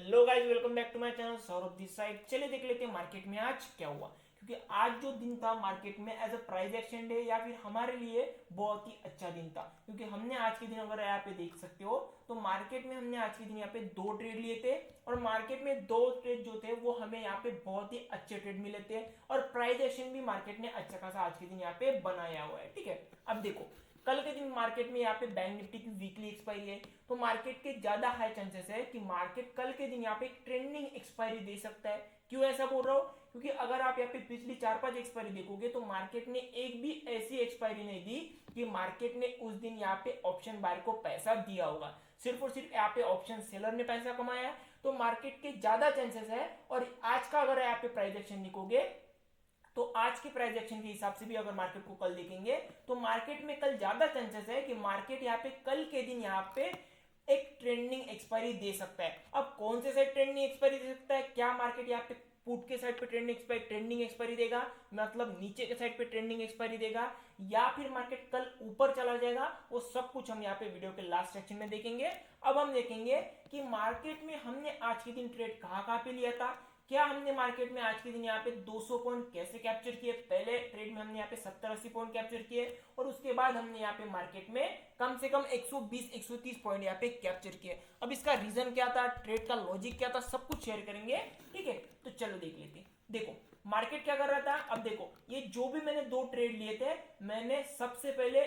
Hello guys, welcome back to my channel Saurabh this side. चलिए देख लेते हैं मार्केट में आज क्या हुआ, क्योंकि आज जो दिन था मार्केट में as a price action day या फिर हमारे लिए बहुत ही अच्छा दिन था। क्योंकि हमने आज के दिन, अगर यहाँ पे देख सकते हो तो मार्केट में हमने आज के दिन यहाँ पे दो ट्रेड लिए थे और मार्केट में दो ट्रेड जो थे वो हमें यहाँ पे बहुत ही अच्छे ट्रेड मिले थे और प्राइस एक्शन भी मार्केट ने अच्छा खासा आज के दिन यहाँ पे बनाया हुआ है। ठीक है, अब देखो कल के दिन मार्केट में यहाँ पे बैंक निफ्टी की वीकली एक्सपायरी है, तो मार्केट के ज्यादा हाई चांसेस है कि मार्केट कल के दिन यहाँ पे एक ट्रेंडिंग एक्सपायरी दे सकता है। क्यों ऐसा बोल रहा हूँ? क्योंकि अगर आप यहाँ पे पिछली 4-5 एक्सपायरी देखोगे तो मार्केट ने एक भी ऐसी एक्सपायरी नहीं दी कि मार्केट ने उस दिन यहाँ पे ऑप्शन बायर को पैसा दिया होगा। सिर्फ और सिर्फ यहाँ पे ऑप्शन सेलर ने पैसा कमाया। तो मार्केट के ज्यादा चांसेस है। और आज का अगर यहाँ पे प्राइस एक्शन लिखोगे तो आज के प्राइस एक्शन के हिसाब से भी अगर मार्केट को कल देखेंगे तो मार्केट में कल ज्यादा चांसेस है कि मार्केट यहाँ पे कल के दिन यहाँ पे एक ट्रेंडिंग एक्सपायरी दे सकता है। अब कौन से साइड ट्रेंडिंग एक्सपायरी दे सकता है? क्या मार्केट यहाँ पे पुट के साइड पे ट्रेंडिंग एक्सपायरी देगा, मतलब नीचे के साइड पे ट्रेंडिंग एक्सपायरी देगा, या फिर मार्केट कल ऊपर चला जाएगा? वो सब कुछ हम यहाँ पे वीडियो के लास्ट सेक्शन में देखेंगे। अब हम देखेंगे कि मार्केट में हमने आज के दिन ट्रेड कहाँ पे लिया था। क्या हमने मार्केट में आज के दिन यहाँ पे 200 पॉइंट कैसे कैप्चर किए? पहले ट्रेड में हमने यहाँ पे 70-80 पॉइंट कैप्चर किए और उसके बाद हमने यहाँ पे मार्केट में कम से कम 120-130 पॉइंट यहाँ पे कैप्चर किए। अब इसका रीजन क्या था, ट्रेड का लॉजिक क्या था, सब कुछ शेयर करेंगे। ठीक है, तो चलो देख लेते हैं। देखो मार्केट क्या कर रहा था। अब देखो ये जो भी मैंने दो ट्रेड लिए थे, मैंने सबसे पहले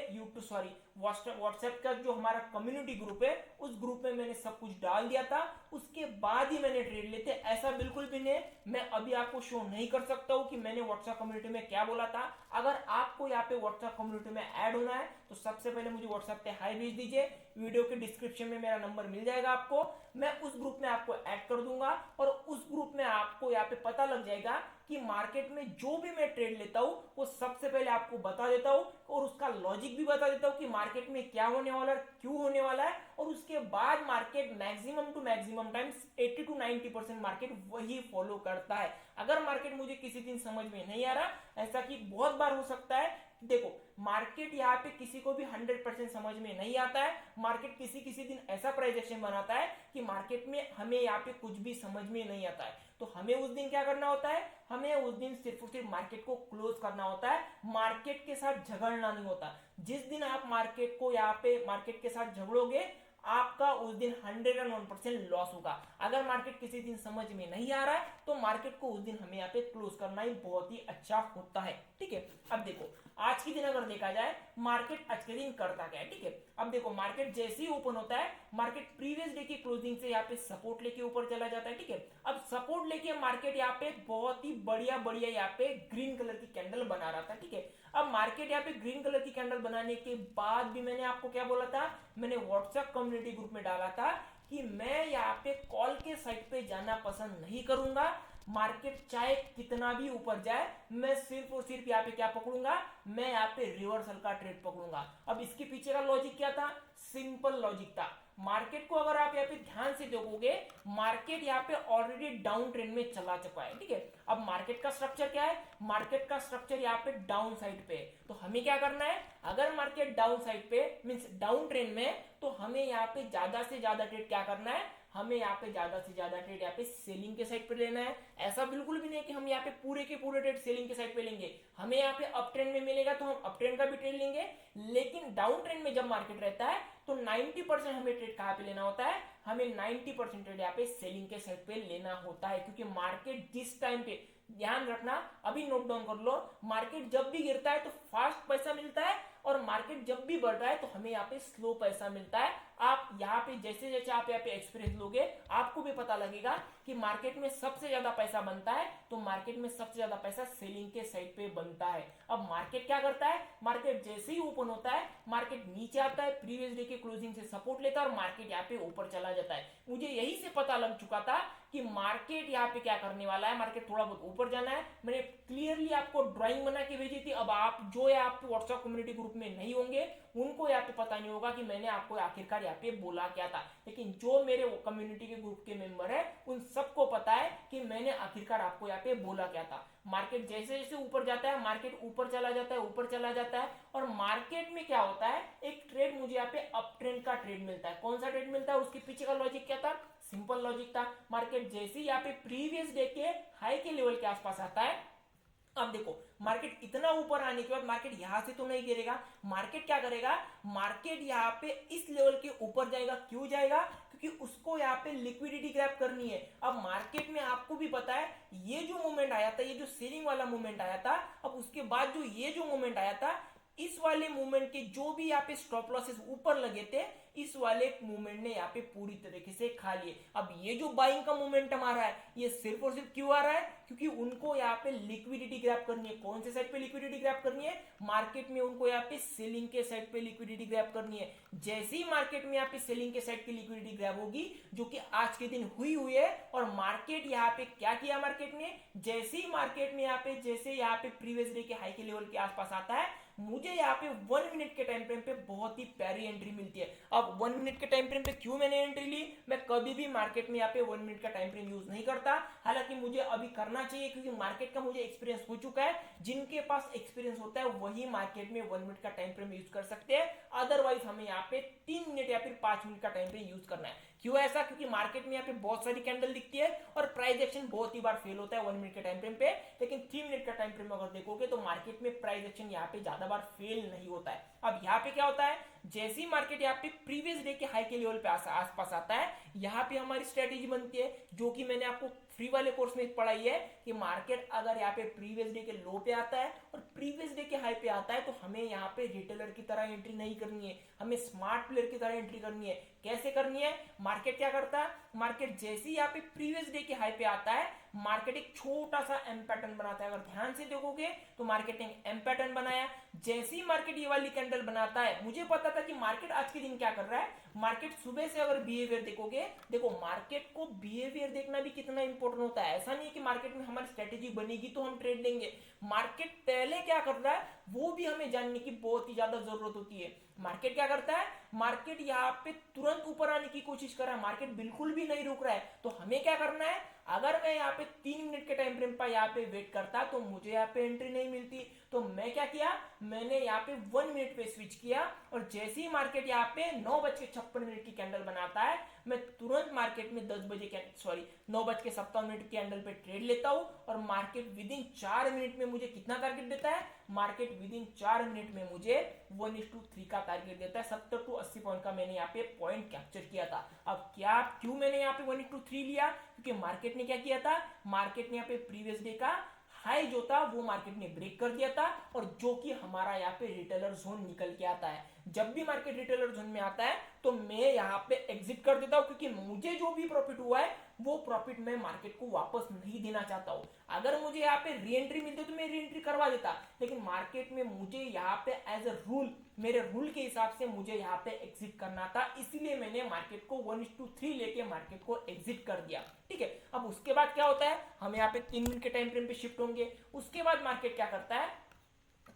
व्हाट्सएप का जो हमारा कम्युनिटी ग्रुप है उस ग्रुप में मैंने सब कुछ डाल दिया था। उसके बाद ही मैंने ट्रेड लिए थे। ऐसा बिल्कुल भी नहीं, मैं अभी आपको शो नहीं कर सकता हूं कि मैंने व्हाट्सएप कम्युनिटी में क्या बोला था। अगर आपको यहाँ पे व्हाट्सएप कम्युनिटी में ऐड होना है तो सबसे पहले मुझे व्हाट्सएप पे हाई भेज दीजिए। वीडियो के डिस्क्रिप्शन में मेरा नंबर मिल जाएगा आपको, मैं उस ग्रुप में आपको ऐड कर दूंगा और उस ग्रुप में आपको यहाँ पे पता लग जाएगा कि मार्केट में जो भी मैं ट्रेड लेता हूं वो सबसे पहले आपको बता देता हूं और उसका लॉजिक भी बता देता हूं कि मार्केट में क्या होने वाला है, क्यों होने वाला है। और उसके बाद market maximum to maximum times 80-90% market वही फॉलो करता है। अगर मार्केट मुझे किसी दिन समझ में नहीं आ रहा, ऐसा कि बहुत बार हो सकता है, देखो मार्केट यहाँ पे किसी को भी 100% समझ में नहीं आता है। मार्केट किसी किसी दिन ऐसा प्राइस एक्शन बनाता है कि मार्केट में हमें यहाँ पे कुछ भी समझ में नहीं आता है। तो हमें उस दिन क्या करना होता है, हमें उस दिन सिर्फ और सिर्फ मार्केट को क्लोज करना होता है, मार्केट के साथ झगड़ना नहीं होता। जिस दिन आप मार्केट को यहाँ पे मार्केट के साथ झगड़ोगे आपका उस दिन 101% लॉस होगा। अगर मार्केट किसी दिन समझ में नहीं आ रहा है तो मार्केट को उस दिन हमें यहाँ पे क्लोज करना ही बहुत ही अच्छा होता है। ठीक है, अब देखो आज के दिन अगर देखा जाए मार्केट आज के दिन करता क्या है। ठीक है, अब देखो मार्केट जैसे ही ओपन होता है मार्केट प्रीवियस डे की क्लोजिंग से यहाँ पे सपोर्ट लेके ऊपर चला जाता है। ठीक है, अब सपोर्ट लेके मार्केट यहाँ पे बहुत ही बढ़िया बढ़िया यहाँ पे ग्रीन कलर की कैंडल बना रहा था। ठीक है, अब मार्केट यहाँ पे ग्रीन कलर की कैंडल बनाने के बाद भी मैंने आपको क्या बोला था, मैंने व्हाट्सएप कम्युनिटी ग्रुप में डाला था कि मैं यहाँ पे कॉल के साइड पे जाना पसंद नहीं करूंगा। मार्केट चाहे कितना भी ऊपर जाए मैं सिर्फ और सिर्फ यहाँ पे क्या पकड़ूंगा, मैं यहाँ पे रिवर्सल का ट्रेड पकड़ूंगा। अब इसके पीछे का लॉजिक क्या था? सिंपल लॉजिक था। मार्केट को अगर आप यहाँ पे ध्यान से देखोगे मार्केट यहाँ पे ऑलरेडी डाउन ट्रेंड में चला चुका है। ठीक है, अब मार्केट का स्ट्रक्चर क्या है? मार्केट का स्ट्रक्चर यहाँ पे डाउन साइड पे है। तो हमें क्या करना है, अगर मार्केट डाउन साइड पे मींस डाउन ट्रेंड में, तो हमें यहाँ पे ज्यादा से ज्यादा ट्रेड क्या करना है, हमें यहाँ पे ज्यादा से ज्यादा ट्रेड यहाँ पे सेलिंग के साइड पे लेना है। ऐसा बिल्कुल भी नहीं कि हम यहाँ पे पूरे के पूरे ट्रेड सेलिंग के साइड पे लेंगे। हमें यहाँ पे अप ट्रेंड में मिलेगा तो हम अप ट्रेंड का भी ट्रेड लेंगे, लेकिन डाउन ट्रेंड में जब मार्केट रहता है तो 90% हमें ट्रेड कहाँ पे लेना होता है, हमें 90% ट्रेड यहाँ पे सेलिंग के साइड पे लेना होता है। क्योंकि मार्केट जिस टाइम पे, ध्यान रखना अभी नोट डाउन कर लो, मार्केट जब भी गिरता है तो फास्ट पैसा मिलता है और मार्केट जब भी बढ़ रहा है तो हमें यहाँ पे स्लो पैसा मिलता है। आप यहाँ पे जैसे जैसे आप यहाँ पे एक्सपीरियंस लोगे आपको भी पता लगेगा कि मार्केट में सबसे ज्यादा पैसा बनता है तो मार्केट में सबसे ज्यादा पैसा सेलिंग के साइड पे बनता है। अब मार्केट क्या करता है, मार्केट जैसे ही ओपन होता है मार्केट नीचे आता है, प्रीवियस डे के क्लोजिंग से सपोर्ट लेता है और मार्केट यहाँ पे ऊपर चला जाता है। मुझे यही से पता लग चुका था कि मार्केट यहाँ पे क्या करने वाला है, मार्केट थोड़ा बहुत ऊपर जाना है। मैंने क्लियरली आपको ड्राइंग बना के भेजी थी। अब आप जो है आप व्हाट्सएप कम्युनिटी ग्रुप में नहीं होंगे उनको यहाँ पे पता नहीं होगा कि मैंने आपको आखिरकार यहाँ पे बोला क्या था, लेकिन जो मेरे कम्युनिटी के ग्रुप के मेंबर है उन सबको पता है कि मैंने आखिरकार आपको यहाँ पे बोला क्या था। मार्केट जैसे जैसे ऊपर जाता है मार्केट ऊपर चला जाता है, ऊपर चला जाता है और मार्केट में क्या होता है, एक ट्रेड मुझे यहाँ पे अप ट्रेंड का ट्रेड मिलता है। कौन सा ट्रेड मिलता है, उसके पीछे का लॉजिक क्या था? सिंपल लॉजिक था। मार्केट जैसे ही यहाँ पे प्रीवियस डे के हाई के लेवल के आसपास आता है, अब देखो मार्केट इतना ऊपर आने के बाद मार्केट यहां से तो नहीं गिरेगा, मार्केट क्या करेगा, मार्केट यहाँ पे इस लेवल के ऊपर जाएगा। क्यों जाएगा? क्योंकि उसको यहाँ पे लिक्विडिटी ग्रैब करनी है। अब मार्केट में आपको भी पता है ये जो मूवमेंट आया था, ये जो सेलिंग वाला मूवमेंट आया था, अब उसके बाद जो ये जो मूवमेंट आया था, इस वाले मूवमेंट के जो भी यहाँ पे स्टॉप लॉसेस ऊपर लगे थे, इस वाले मूवमेंट ने यहाँ पे पूरी तरीके से खा लिए। अब ये जो बाइंग का मोमेंटम आ रहा है, ये सिर्फ और सिर्फ क्यों आ रहा है? क्योंकि उनको यहाँ पे लिक्विडिटी ग्रैब करनी है। कौन से साइड पे लिक्विडिटी ग्रैब करनी है? मार्केट में उनको यहाँ पे सेलिंग के साइड पे लिक्विडिटी ग्रैब करनी है। जैसे ही मार्केट में यहाँ पे सेलिंग के साइड की लिक्विडिटी ग्रैब होगी, जो कि आज के दिन हुई है, और मार्केट यहाँ पे क्या किया, मार्केट ने जैसे ही मार्केट में यहाँ पे जैसे यहाँ पे प्रीवियस डे के हाई के लेवल के आसपास आता है, मुझे यहाँ पे 1 मिनट के टाइम फ्रेम पे बहुत ही प्यारी एंट्री मिलती है। अब 1 मिनट के टाइम फ्रेम पे क्यों मैंने एंट्री ली? मैं कभी भी मार्केट में यहाँ पे 1 मिनट का टाइम फ्रेम यूज नहीं करता, हालांकि मुझे अभी करना चाहिए क्योंकि मार्केट का मुझे एक्सपीरियंस हो चुका है। जिनके पास एक्सपीरियंस होता है वही मार्केट में 1 मिनट का टाइम फ्रेम यूज कर सकते हैं, अदरवाइज हमें यहाँ पे 3 मिनट या फिर 5 मिनट का टाइम फ्रेम यूज करना है। क्यों ऐसा? क्योंकि मार्केट में यहाँ पे बहुत सारी कैंडल दिखती है और प्राइस एक्शन बहुत ही बार फेल होता है 1 मिनट के टाइम फ्रेम पे, लेकिन 3 मिनट का टाइम फ्रेम अगर देखोगे तो मार्केट में प्राइस एक्शन यहाँ पे ज्यादा बार फेल नहीं होता है। अब यहाँ पे क्या होता है, जैसे ही मार्केट यहाँ पे प्रीवियस डे के हाई के लेवल पे आसपास आता है, यहाँ पे हमारी स्ट्रेटेजी बनती है, जो कि मैंने आपको फ्री वाले कोर्स में पढ़ाई है कि मार्केट अगर यहाँ पे प्रीवियस डे के लो पे आता है और प्रीवियस डे के हाई पे आता है, तो हमें यहाँ पे रिटेलर की तरह एंट्री नहीं करनी है, हमें स्मार्ट प्लेयर की तरह एंट्री करनी है। कैसे करनी है? मार्केट क्या करता है, मार्केट जैसे ही यहाँ पे प्रीवियस डे के हाई पे आता है, मार्केट एक छोटा सा एम पैटर्न बनाता है। अगर ध्यान से देखोगे तो मार्केट ने एम पैटर्न बनाया। जैसे ही मार्केट ये वाली कैंडल बनाता है, मुझे पता था कि मार्केट आज के दिन क्या कर रहा है। मार्केट सुबह से अगर बिहेवियर देखोगे, देखो मार्केट को बिहेवियर देखना भी कितना इंपॉर्टेंट होता है। ऐसा नहीं है कि मार्केट में हमारी स्ट्रेटेजी बनेगी तो हम ट्रेड लेंगे, मार्केट पहले क्या कर रहा है वो भी हमें जानने की बहुत ही ज्यादा जरूरत होती है। मार्केट क्या करता है, मार्केट यहाँ पे तुरंत ऊपर आने की कोशिश कर रहा है, मार्केट बिल्कुल भी नहीं रुक रहा है, तो हमें क्या करना है, अगर मैं यहाँ पे 3 मिनट के टाइम फ्रेम पर यहाँ पे वेट करता तो मुझे यहाँ पे एंट्री नहीं मिलती। तो मैं क्या किया, मैंने यहाँ पे 1 मिनट पे स्विच किया, और जैसे ही मार्केट यहाँ पे 9:56 की कैंडल बनाता है, मैं तुरंत मार्केट में 9:57 की कैंडल पे ट्रेड लेता हूँ, और मार्केट विद इन 4 मिनट में मुझे कितना टारगेट देता है, मार्केट विद इन 4 मिनट में मुझे 1:3 का टारगेट देता है। 70 to 80 पॉइंट का मैंने यहाँ पे पॉइंट कैप्चर किया था। अब क्यों मैंने यहाँ पे 1:3 लिया? क्योंकि मार्केट ने क्या किया था, मार्केट ने यहाँ पे प्रीवियस डे का हाई जो था वो मार्केट ने ब्रेक कर दिया था, और जो कि हमारा यहाँ पे रिटेलर जोन निकल के आता है। जब भी मार्केट रिटेलर जोन में आता है तो मैं यहाँ पे एग्जिट कर देता हूँ, क्योंकि मुझे जो भी प्रॉफिट हुआ है वो प्रॉफिट मैं मार्केट को वापस नहीं देना चाहता हूँ। अगर मुझे यहाँ पे री एंट्री मिलती तो मैं री एंट्री करवा देता, लेकिन मार्केट में मुझे यहाँ पे एज अ रूल, मेरे रूल के हिसाब से मुझे यहाँ पे एग्जिट करना था, इसीलिए मैंने मार्केट को 1:3 लेके मार्केट को एग्जिट कर दिया। ठीक है, अब उसके बाद क्या होता है, हम यहाँ पे 3 मिनट के टाइम फ्रेम पे शिफ्ट होंगे। उसके बाद मार्केट क्या करता है,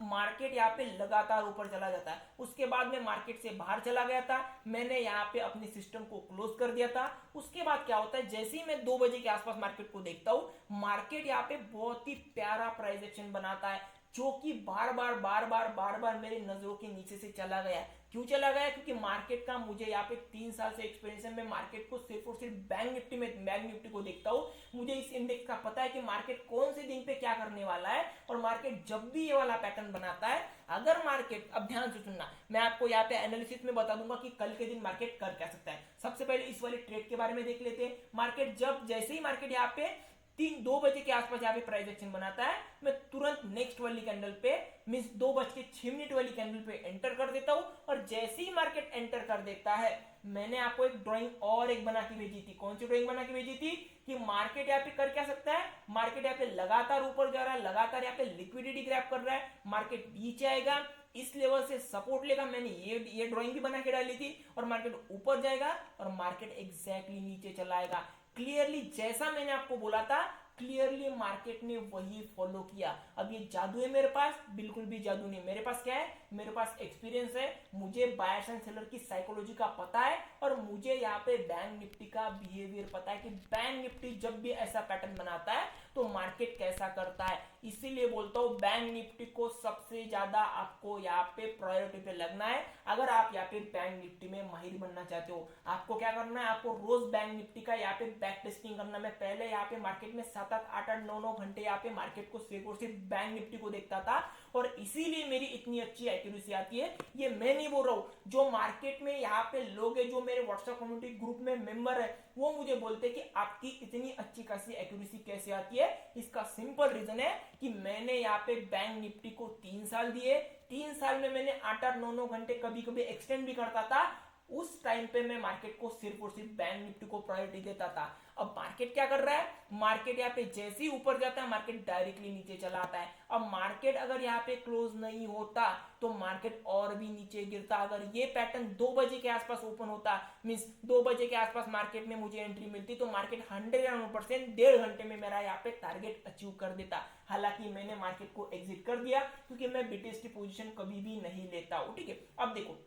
मार्केट यहाँ पे लगातार ऊपर चला जाता है। उसके बाद में मार्केट से बाहर चला गया था, मैंने यहाँ पे अपनी सिस्टम को क्लोज कर दिया था। उसके बाद क्या होता है, जैसे ही मैं 2 बजे के आसपास मार्केट को देखता हूँ, मार्केट यहाँ पे बहुत ही प्यारा प्राइस एक्शन बनाता है, जो कि बार बार मेरी नजरों के नीचे से चला गया। क्यों चला गया? क्योंकि मार्केट का मुझे यहाँ पे 3 साल से एक्सपीरियंस है। मैं मार्केट को सिर्फ और सिर्फ बैंक निफ्टी को देखता हूँ। मुझे इस इंडेक्स का पता है कि मार्केट कौन से दिन पे क्या करने वाला है, और मार्केट जब भी ये वाला पैटर्न बनाता है, अगर मार्केट, अब ध्यान से सुनना, मैं आपको यहाँ पे एनालिसिस में बता दूंगा कि कल के दिन मार्केट कर क्या सकता है। सबसे पहले इस वाले ट्रेड के बारे में देख लेते हैं। मार्केट जैसे ही मार्केट यहाँ पे 2 बजे के आसपास यहाँ पे प्राइस एक्शन बनाता है, मैं तुरंत नेक्स्ट वाली कैंडल पे मींस 2:06 वाली कैंडल पे एंटर कर देता हूँ, और जैसे ही मार्केट एंटर कर देता है, मैंने आपको एक ड्राइंग और एक बना के भेजी थी। कौन सी ड्राइंग बना के भेजी थी कि मार्केट यहाँ पे कर क्या सकता है, मार्केट यहाँ पे लगातार ऊपर जा रहा है, लगातार यहाँ पे लिक्विडिटी ग्रैब कर रहा है, मार्केट नीचे आएगा, इस लेवल से सपोर्ट लेगा। मैंने ये ड्राइंग भी बना के डाली थी, और मार्केट ऊपर जाएगा और मार्केट एग्जैक्टली नीचे चला आएगा। क्लियरली जैसा मैंने आपको बोला था, क्लियरली मार्केट ने वही फॉलो किया। अब ये जादू है मेरे पास? बिल्कुल भी जादू नहीं। मेरे पास क्या है, मेरे पास एक्सपीरियंस है, मुझे बायर्स एंड सेलर की साइकोलॉजी का पता है, और मुझे यहाँ पे बैंक निफ्टी का बिहेवियर पता है कि बैंक निफ्टी जब भी ऐसा पैटर्न बनाता है तो मार्केट कैसा करता है। इसीलिए बोलता हूँ बैंक निफ्टी को सबसे ज्यादा आपको यहाँ पे प्रायोरिटी पे लगना है। अगर आप यहाँ पे बैंक निफ्टी में माहिर बनना चाहते हो, आपको क्या करना है, आपको रोज बैंक निफ्टी का यहाँ पे बैक टेस्टिंग करना। मैं पहले यहाँ पे मार्केट में 7-7, 8-8, 9-9 घंटे यहाँ पे मार्केट को सिर्फ और सिर्फ बैंक निफ्टी को देखता था और इसीलिए मेरी इतनी अच्छी एक्यूरेसी आती है। ये मैं नहीं बोल रहा हूँ, जो मार्केट में यहाँ पे लोग हैं, जो मेरे व्हाट्सएप कम्युनिटी ग्रुप में मेंबर है, वो मुझे बोलते हैं कि आपकी इतनी अच्छी खासी एक्यूरेसी कैसे आती है। इसका सिंपल रीजन है कि मैंने यहाँ पे बैंक निफ्टी को 3 साल दिए, 3 साल में मैंने 8-8, 9-9 घंटे कभी कभी एक्सटेंड भी करता था। उस टाइम पे मैं मार्केट को सिर्फ और सिर्फ बैंक निफ्टी को प्रायोरिटी देता था। अब मार्केट क्या कर रहा है, मार्केट यहाँ पे जैसे ही ऊपर जाता है मार्केट डायरेक्टली नीचे चला आता है। अब मार्केट अगर यहाँ पे क्लोज नहीं होता तो मार्केट और भी नीचे गिरता। अगर ये पैटर्न 2 बजे के आसपास ओपन होता, मींस 2 बजे के आसपास मार्केट में मुझे एंट्री मिलती, तो मार्केट 100% 1.5 घंटे में मेरा यहाँ पे टारगेट अचीव कर देता। हालांकि मैंने मार्केट को एग्जिट कर दिया क्योंकि मैं बीटीएसटी पोजीशन कभी भी नहीं लेता हूँ। ठीक है, अब देखो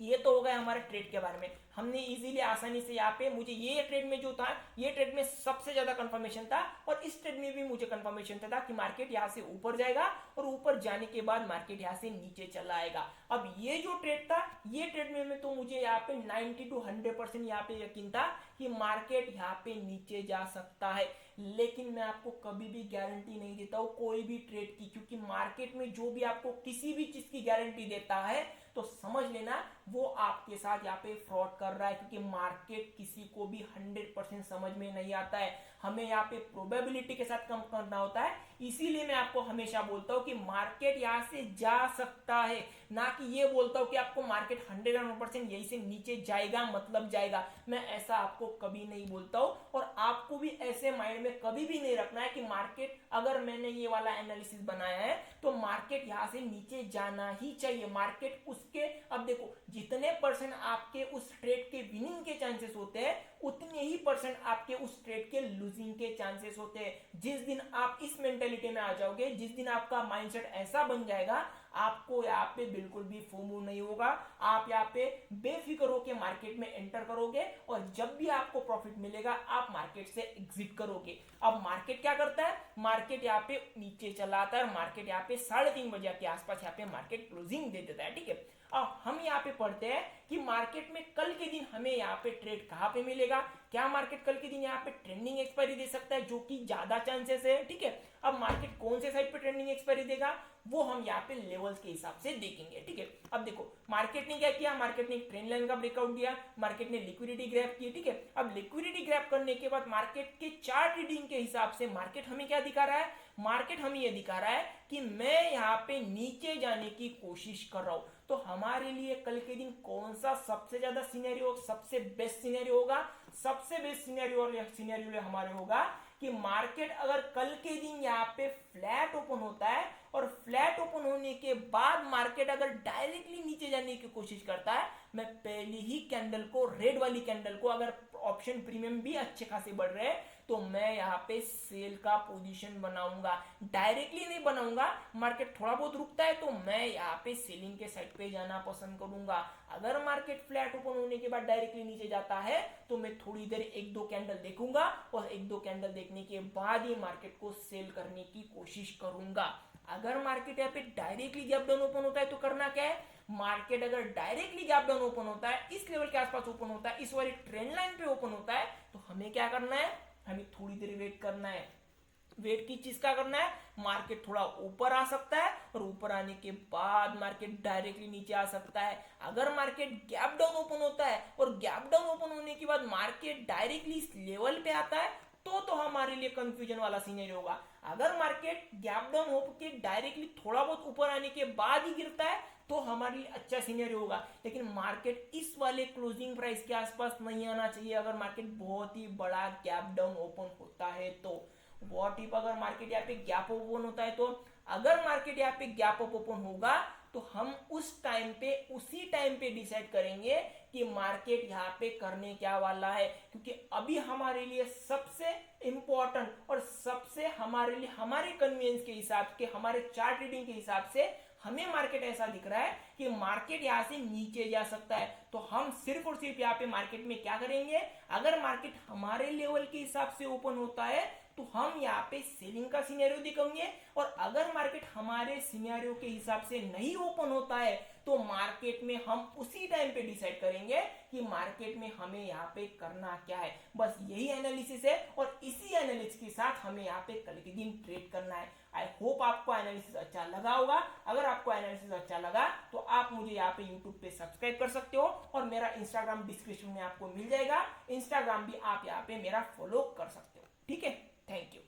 ये तो हो गया हमारे ट्रेड के बारे में। हमने इजीली आसानी से यहाँ पे, मुझे ये ट्रेड में जो था, ये ट्रेड में सबसे ज्यादा कंफर्मेशन था और इस ट्रेड में भी मुझे कंफर्मेशन था कि मार्केट यहाँ से ऊपर जाएगा और ऊपर जाने के बाद मार्केट यहाँ से नीचे चला आएगा। अब ये जो ट्रेड था, ये ट्रेड में तो मुझे यहाँ पे 90 to 100% यहाँ पे यकीन था कि मार्केट यहाँ पे नीचे जा सकता है। लेकिन मैं आपको कभी भी गारंटी नहीं देता हूँ कोई भी ट्रेड की, क्योंकि मार्केट में जो भी आपको किसी भी चीज की गारंटी देता है तो समझ लेना वो आपके साथ यहाँ पे फ्रॉड कर रहा है, क्योंकि मार्केट किसी को भी 100% समझ में नहीं आता है। हमें यहाँ पे प्रोबेबिलिटी के साथ कम करना होता है। इसीलिए मैं आपको हमेशा बोलता हूँ कि मार्केट यहाँ से जा सकता है, ना कि ये बोलता हूँ कि आपको मार्केट 100% यही से नीचे जाएगा मतलब जाएगा। मैं ऐसा आपको कभी नहीं बोलता हूँ और आपको भी ऐसे माइंड में कभी भी नहीं रखना है कि मार्केट, अगर मैंने ये वाला एनालिसिस बनाया है तो मार्केट यहाँ से नीचे जाना ही चाहिए। मार्केट उसके, अब देखो जितने परसेंट आपके उस ट्रेड के विनिंग के चांसेस होते हैं उतने ही परसेंट आपके उस ट्रेड के लूजिंग के चांसेस होते हैं। जिस दिन आप इस मेंटेलिटी में आ जाओगे, जिस दिन आपका माइंडसेट ऐसा बन जाएगा, आपको यहाँ पे बिल्कुल भी फोमो नहीं होगा। आप यहाँ पे बेफिक्र होकर मार्केट में एंटर करोगे और जब भी आपको प्रॉफिट मिलेगा आप मार्केट से एग्जिट करोगे। अब मार्केट क्या करता है, मार्केट यहाँ पे नीचे चला आता है और मार्केट यहाँ पे 3:30 बजे के आसपास यहाँ पे मार्केट क्लोजिंग दे देता है। ठीक है, अब हम यहाँ पे पढ़ते हैं कि मार्केट में कल के दिन हमें यहाँ पे ट्रेड कहाँ पे मिलेगा। क्या मार्केट कल के दिन यहाँ पे ट्रेंडिंग एक्सपायरी दे सकता है, जो कि ज्यादा चांसेस है। ठीक है, अब मार्केट कौन से साइड पे ट्रेंडिंग एक्सपायरी देगा वो हम यहाँ पे लेवल्स के हिसाब से देखेंगे। ठीक है, अब देखो मार्केट ने क्या किया, मार्केट ने एक ट्रेंड लाइन का ब्रेकआउट दिया, मार्केट ने लिक्विडिटी ग्रैब की। ठीक है, अब लिक्विडिटी ग्रैब करने के बाद मार्केट के चार्ट रीडिंग के हिसाब से मार्केट हमें क्या दिखा रहा है, मार्केट हमें ये दिखा रहा है कि मैं यहाँ पे नीचे जाने की कोशिश कर रहा हूं। तो हमारे लिए कल के दिन कौन सा सबसे ज्यादा सिनेरियो, सबसे बेस्ट सिनेरियो होगा, सबसे बेस्ट सिनेरियो हमारे होगा कि मार्केट अगर कल के दिन यहाँ पे फ्लैट ओपन होता है और फ्लैट ओपन होने के बाद मार्केट अगर डायरेक्टली नीचे जाने की कोशिश करता है, मैं पहली ही कैंडल को, रेड वाली कैंडल को, अगर ऑप्शन प्रीमियम भी अच्छे खासे बढ़ रहे हैं तो मैं यहाँ पे सेल का पोजीशन बनाऊंगा। डायरेक्टली नहीं बनाऊंगा, मार्केट थोड़ा बहुत रुकता है तो मैं यहाँ पे सेलिंग के साइड पे जाना पसंद करूंगा। अगर मार्केट फ्लैट ओपन होने के बाद डायरेक्टली नीचे जाता है तो मैं थोड़ी देर 1-2 कैंडल देखूंगा और 1-2 कैंडल देखने के बाद ही मार्केट को सेल करने की कोशिश करूंगा। अगर मार्केट यहाँ पे डायरेक्टली गैप डाउन ओपन होता है तो करना क्या है, मार्केट अगर डायरेक्टली गैप डाउन ओपन होता है, इस लेवल के आसपास ओपन होता है, इस वाली ट्रेंड लाइन पे ओपन होता है, तो हमें क्या करना है, हमें थोड़ी देर वेट करना है। वेट की चीज क्या करना है, मार्केट थोड़ा ऊपर आ सकता है और ऊपर आने के बाद मार्केट डायरेक्टली नीचे आ सकता है। अगर मार्केट गैप डाउन ओपन होता है और गैप डाउन ओपन होने के बाद मार्केट डायरेक्टली इस लेवल पे आता है तो हमारे लिए कंफ्यूजन वाला सीनरी होगा। अगर मार्केट गैप डाउन होकर डायरेक्टली थोड़ा बहुत ऊपर आने के बाद ही गिरता है तो हमारे लिए अच्छा सीनरी होगा। लेकिन मार्केट इस वाले क्लोजिंग प्राइस के आसपास नहीं आना चाहिए अगर मार्केट बहुत ही बड़ा गैप डाउन ओपन होता है तो। व्हाट इफ अगर मार्केट यहाँ पे गैप ओपन होता है तो, अगर मार्केट यहाँ पे गैप ओपन होगा तो हम उस टाइम पे, उसी टाइम पे डिसाइड करेंगे कि मार्केट यहाँ पे करने क्या वाला है। क्योंकि अभी हमारे लिए सबसे इंपॉर्टेंट और सबसे हमारे लिए, हमारे कन्वीनियंस के हिसाब के, हमारे चार्ट रीडिंग के हिसाब से हमें मार्केट ऐसा दिख रहा है कि मार्केट यहाँ से नीचे जा सकता है, तो हम सिर्फ और सिर्फ यहाँ पे मार्केट में क्या करेंगे, अगर मार्केट हमारे लेवल के हिसाब से ओपन होता है तो हम यहाँ पे सेलिंग का सिनेरियो दिखाएंगे, और अगर मार्केट हमारे सिनेरियो के हिसाब से नहीं ओपन होता है तो मार्केट में हम उसी टाइम पे डिसाइड करेंगे कि मार्केट में हमें यहाँ पे करना क्या है। बस यही एनालिसिस है, और इसी एनालिसिस के साथ हमें यहाँ पे कल के दिन ट्रेड करना है। आई होप आपको एनालिसिस अच्छा लगा होगा। अगर आपको एनालिसिस अच्छा लगा तो आप मुझे यहाँ पे यूट्यूब पे सब्सक्राइब कर सकते हो, और मेरा इंस्टाग्राम डिस्क्रिप्शन में आपको मिल जाएगा, इंस्टाग्राम भी आप यहाँ पे मेरा फॉलो कर सकते हो। ठीक है, थैंक यू।